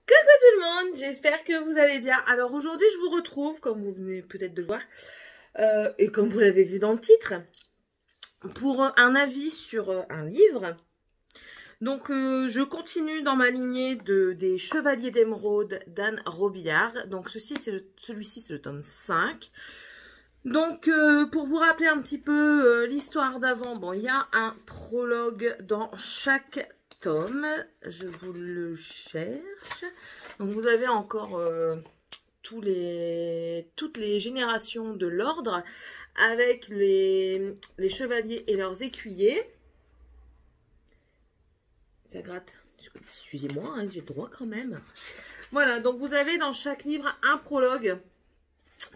Coucou tout le monde, j'espère que vous allez bien. Alors aujourd'hui je vous retrouve, comme vous venez peut-être de le voir, et comme vous l'avez vu dans le titre, pour un avis sur un livre. Donc je continue dans ma lignée des Chevaliers d'Émeraude d'Anne Robillard. Donc celui-ci c'est le tome 5. Donc pour vous rappeler un petit peu l'histoire d'avant, bon il y a un prologue dans chaque tome, je vous le cherche. Donc vous avez encore toutes les générations de l'ordre avec les chevaliers et leurs écuyers. Ça gratte, excusez-moi, hein, j'ai le droit quand même. Voilà, donc vous avez dans chaque livre un prologue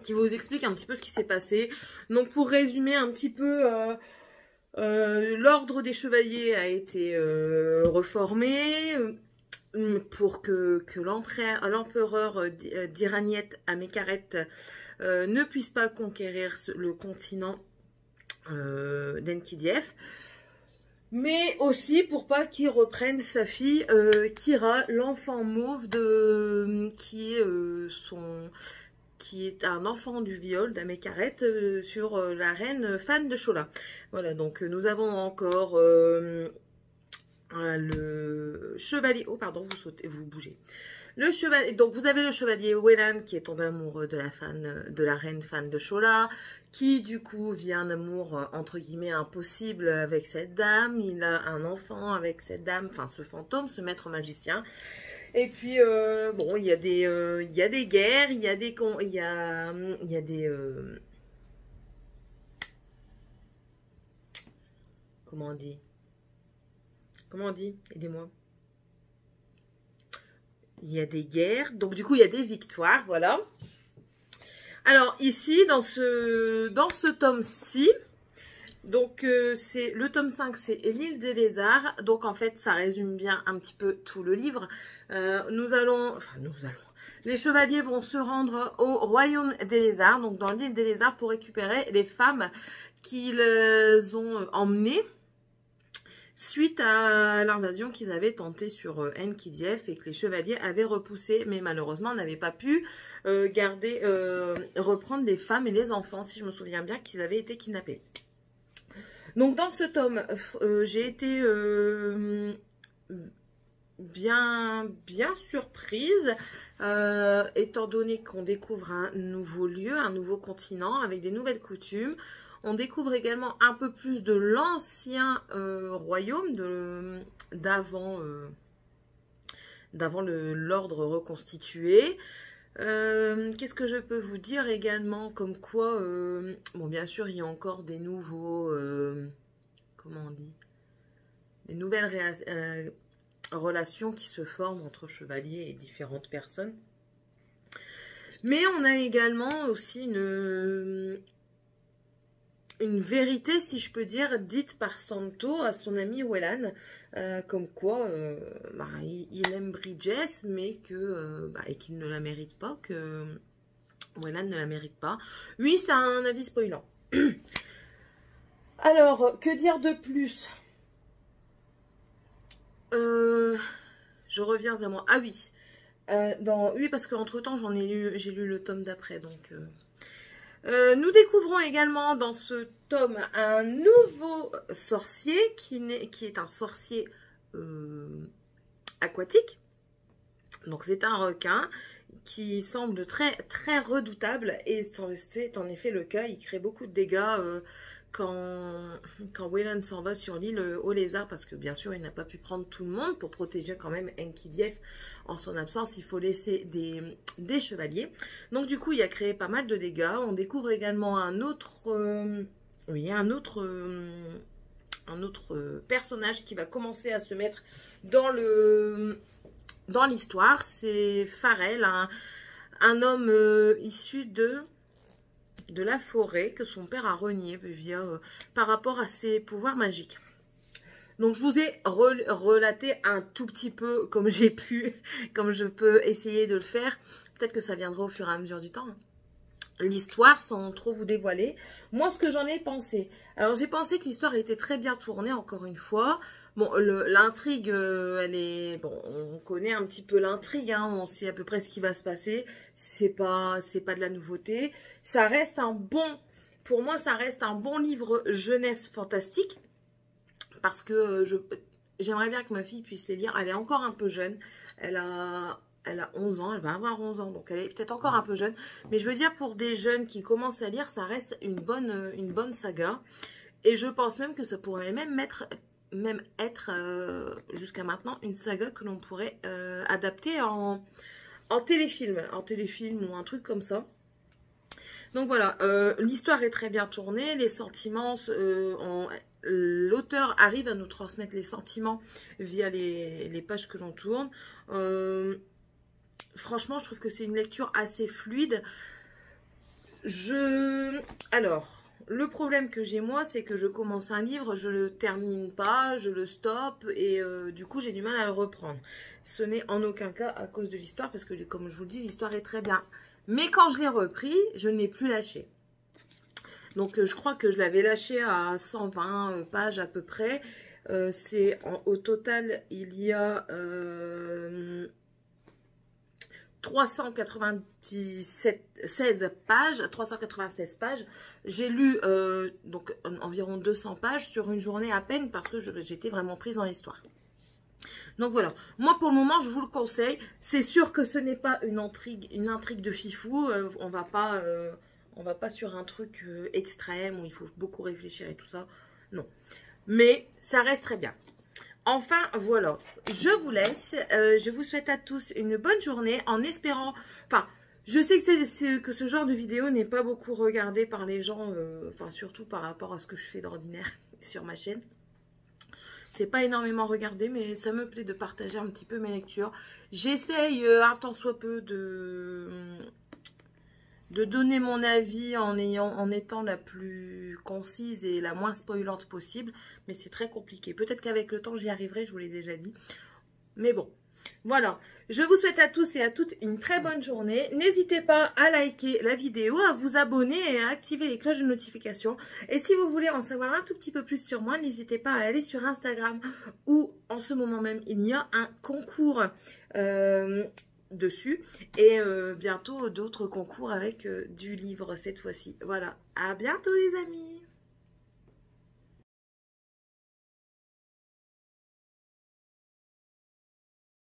qui vous explique un petit peu ce qui s'est passé. Donc pour résumer un petit peu... l'ordre des chevaliers a été reformé pour que l'empereur d'Iraniette Amékaret ne puisse pas conquérir le continent d'Enkidief, mais aussi pour pas qu'il reprenne sa fille Kira, l'enfant mauve qui est un enfant du viol d'Amékaret sur la reine Fan de Chola. Voilà, donc nous avons encore le chevalier... Oh, pardon, vous bougez. Le chevalier, donc vous avez le chevalier Wellan qui est tombé amoureux de la reine Fan de Chola, qui du coup vit un amour entre guillemets impossible avec cette dame. Il a un enfant avec cette dame, enfin ce fantôme, ce maître magicien. Et puis, bon, il y a des guerres, il y a des... Comment on dit? Comment on dit? Aidez-moi. Il y a des guerres, donc du coup, il y a des victoires, voilà. Alors, ici, dans ce tome-ci, donc le tome 5, c'est l'île des lézards. Donc en fait, ça résume bien un petit peu tout le livre. Les chevaliers vont se rendre au royaume des lézards, donc dans l'île des lézards, pour récupérer les femmes qu'ils ont emmenées suite à l'invasion qu'ils avaient tentée sur Enkidief et que les chevaliers avaient repoussé, mais malheureusement n'avaient pas pu reprendre les femmes et les enfants, si je me souviens bien, qu'ils avaient été kidnappés. Donc dans ce tome, j'ai été bien surprise, étant donné qu'on découvre un nouveau lieu, un nouveau continent avec des nouvelles coutumes. On découvre également un peu plus de l'ancien royaume d'avant l'ordre reconstitué. Qu'est-ce que je peux vous dire également, comme quoi, bon bien sûr il y a encore des nouveaux, comment on dit, des nouvelles relations qui se forment entre chevaliers et différentes personnes. Mais on a également aussi une vérité, si je peux dire, dite par Santo à son ami Wellan, comme quoi il aime Bridges, mais et qu'il ne la mérite pas, que Wellan ne la mérite pas. Oui, c'est un avis spoilant. Alors, que dire de plus? Je reviens à moi. Ah oui, oui, parce qu'entre-temps, j'ai lu le tome d'après, donc... nous découvrons également dans ce tome un nouveau sorcier qui est un sorcier aquatique. Donc c'est un requin qui semble très redoutable et c'est en effet le cas. Il crée beaucoup de dégâts quand Wellan s'en va sur l'île aux lézards, parce que bien sûr il n'a pas pu prendre tout le monde pour protéger quand même Enkidief. En son absence, il faut laisser des chevaliers. Donc du coup il a créé pas mal de dégâts. On découvre également un autre personnage qui va commencer à se mettre dans l'histoire. C'est Farel, un homme issu de la forêt que son père a renié par rapport à ses pouvoirs magiques. Donc je vous ai relaté un tout petit peu comme j'ai pu, comme je peux essayer de le faire. Peut-être que ça viendra au fur et à mesure du temps. L'histoire sans trop vous dévoiler. Moi, ce que j'en ai pensé. Alors j'ai pensé que l'histoire était très bien tournée, encore une fois. Bon, l'intrigue, elle est... Bon, on connaît un petit peu l'intrigue, hein, on sait à peu près ce qui va se passer. C'est pas de la nouveauté. Ça reste un bon... Pour moi, ça reste un bon livre jeunesse fantastique. Parce que j'aimerais bien que ma fille puisse les lire. Elle est encore un peu jeune. Elle a 11 ans, elle va avoir 11 ans, donc elle est peut-être encore un peu jeune. Mais je veux dire, pour des jeunes qui commencent à lire, ça reste une bonne saga. Et je pense même que ça pourrait même être jusqu'à maintenant une saga que l'on pourrait adapter en téléfilm ou un truc comme ça. Donc voilà, l'histoire est très bien tournée, les sentiments, l'auteur arrive à nous transmettre les sentiments via les pages que l'on tourne. Franchement, je trouve que c'est une lecture assez fluide. Alors... Le problème que j'ai moi, c'est que je commence un livre, je le termine pas, je le stoppe et du coup j'ai du mal à le reprendre. Ce n'est en aucun cas à cause de l'histoire parce que comme je vous le dis, l'histoire est très bien. Mais quand je l'ai repris, je n'ai plus lâché. Donc je crois que je l'avais lâché à 120 pages à peu près. Au total, il y a... 396 pages. J'ai lu donc environ 200 pages sur une journée à peine parce que j'étais vraiment prise dans l'histoire. Donc voilà, moi pour le moment je vous le conseille. C'est sûr que ce n'est pas une intrigue de fifou. On va pas sur un truc extrême où il faut beaucoup réfléchir et tout ça. Non, mais ça reste très bien. Enfin, voilà, je vous laisse. Je vous souhaite à tous une bonne journée en espérant... Enfin, je sais que ce genre de vidéo n'est pas beaucoup regardé par les gens, enfin, surtout par rapport à ce que je fais d'ordinaire sur ma chaîne. C'est pas énormément regardé, mais ça me plaît de partager un petit peu mes lectures. J'essaye un tant soit peu de donner mon avis en étant la plus concise et la moins spoilante possible. Mais c'est très compliqué. Peut-être qu'avec le temps, j'y arriverai, je vous l'ai déjà dit. Mais bon, voilà. Je vous souhaite à tous et à toutes une très bonne journée. N'hésitez pas à liker la vidéo, à vous abonner et à activer les cloches de notification. Et si vous voulez en savoir un tout petit peu plus sur moi, n'hésitez pas à aller sur Instagram où en ce moment même, il y a un concours dessus et bientôt d'autres concours avec du livre cette fois-ci. Voilà, à bientôt les amis.